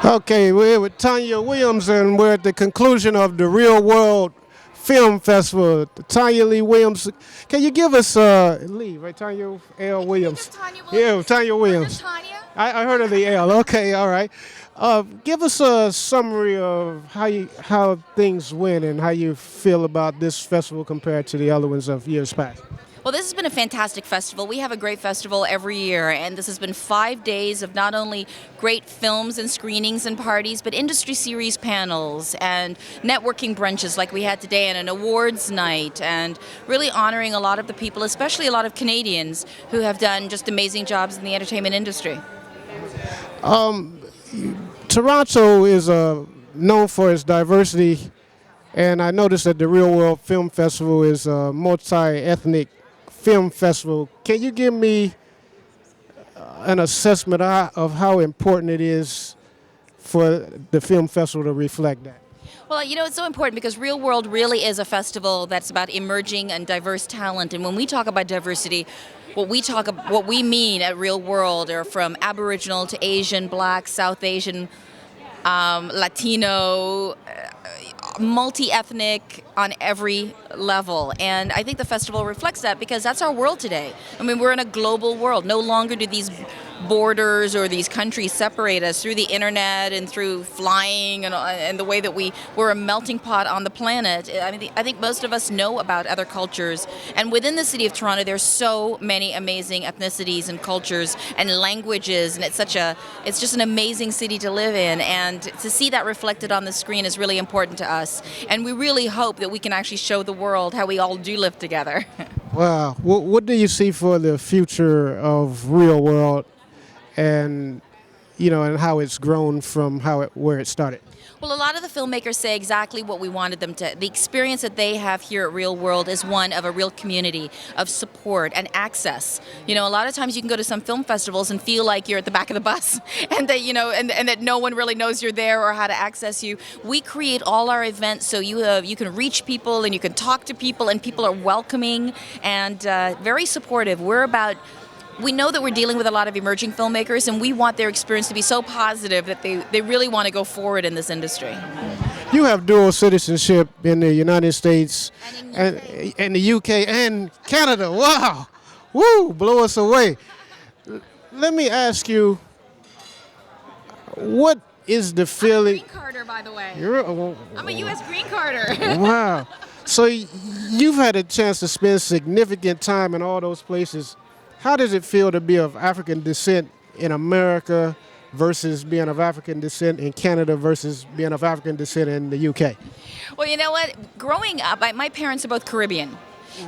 Okay, we're here with Tonya Williams, and we're at the conclusion of the Reelworld Film Festival. Tonya Lee Williams, can you give us Lee, right? Tonya L. Williams. Tonya Yeah, Williams. Tonya Williams. Tanya. I heard of the L. Okay, all right. Give us a summary of how things went and how you feel about this festival compared to the other ones of years past. Well, this has been a fantastic festival. We have a great festival every year, and this has been 5 days of not only great films and screenings and parties, but industry series panels and networking brunches like we had today, and an awards night, and really honoring a lot of the people, especially a lot of Canadians who have done just amazing jobs in the entertainment industry. Toronto is known for its diversity, and I noticed that the Reelworld Film Festival is a multi-ethnic film festival. Can you give me an assessment of how important it is for the film festival to reflect that? Well, you know, it's so important because Real World really is a festival that's about emerging and diverse talent. And when we talk about diversity, what we mean at Real World are from Aboriginal to Asian, Black, South Asian, Latino, multi-ethnic on every level. And I think the festival reflects that because that's our world today. I mean, we're in a global world. No longer do these borders or these countries separate us through the internet and through flying and the way that we're a melting pot on the planet. I think most of us know about other cultures. And within the city of Toronto, there's so many amazing ethnicities and cultures and languages. And it's just an amazing city to live in. And to see that reflected on the screen is really important to us. And we really hope that we can actually show the world how we all do live together. Wow. What do you see for the future of Real World, and and how it's grown from where it started? Well, a lot of the filmmakers say exactly what we wanted them to. The experience that they have here at Real World is one of a real community, of support and access. You know, a lot of times you can go to some film festivals and feel like you're at the back of the bus and that, and that no one really knows you're there or how to access you. We create all our events so you can reach people and you can talk to people, and people are welcoming and very supportive. We know that we're dealing with a lot of emerging filmmakers, and we want their experience to be so positive that they really want to go forward in this industry. You have dual citizenship in the United States and the UK and Canada. Wow. Woo, blow us away. Let me ask you, what is the feeling? I'm a green carder, by the way. I'm a U.S. green carder. Wow. So you've had a chance to spend significant time in all those places. How does it feel to be of African descent in America versus being of African descent in Canada versus being of African descent in the UK? Well, you know what? Growing up, my parents are both Caribbean.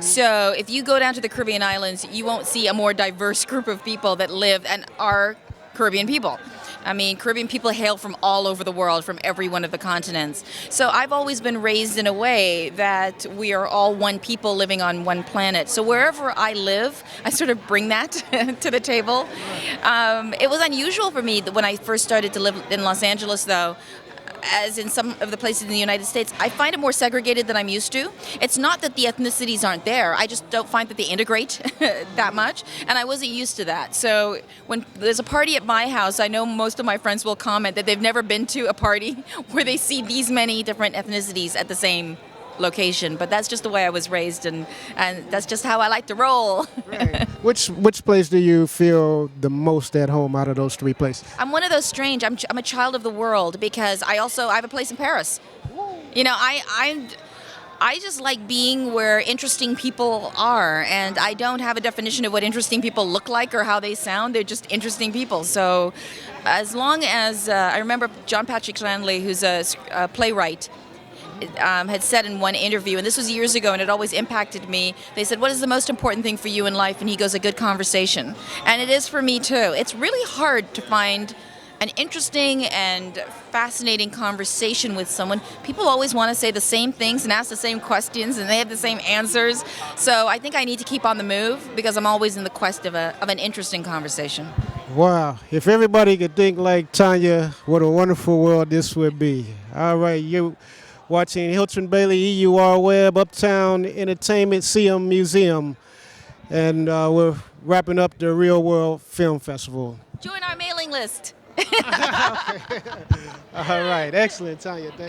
So if you go down to the Caribbean islands, you won't see a more diverse group of people that live and are Caribbean people. I mean, Caribbean people hail from all over the world, from every one of the continents. So I've always been raised in a way that we are all one people living on one planet. So wherever I live, I sort of bring that to the table. It was unusual for me when I first started to live in Los Angeles, though. As in some of the places in the United States, I find it more segregated than I'm used to. It's not that the ethnicities aren't there. I just don't find that they integrate that much, and I wasn't used to that. So when there's a party at my house, I know most of my friends will comment that they've never been to a party where they see these many different ethnicities at the same location. But that's just the way I was raised, and that's just how I like to roll. Right. Which place do you feel the most at home out of those three places? I'm one of those strange. I'm a child of the world because I have a place in Paris. You know, I just like being where interesting people are, and I don't have a definition of what interesting people look like or how they sound. They're just interesting people. So as long as I remember John Patrick Shanley, who's a playwright, had said in one interview, and this was years ago and it always impacted me, they said, what is the most important thing for you in life? And he goes, a good conversation. And it is for me too. It's really hard to find an interesting and fascinating conversation with someone. People always want to say the same things and ask the same questions, and they have the same answers. So I think I need to keep on the move because I'm always in the quest of an interesting conversation. Wow. If everybody could think like Tonya, what a wonderful world this would be. All right, you watching Hiltron Bailey, EUR Web, Uptown Entertainment, CM Museum. And we're wrapping up the Real World Film Festival. Join our mailing list. All right, excellent, Tonya. Thank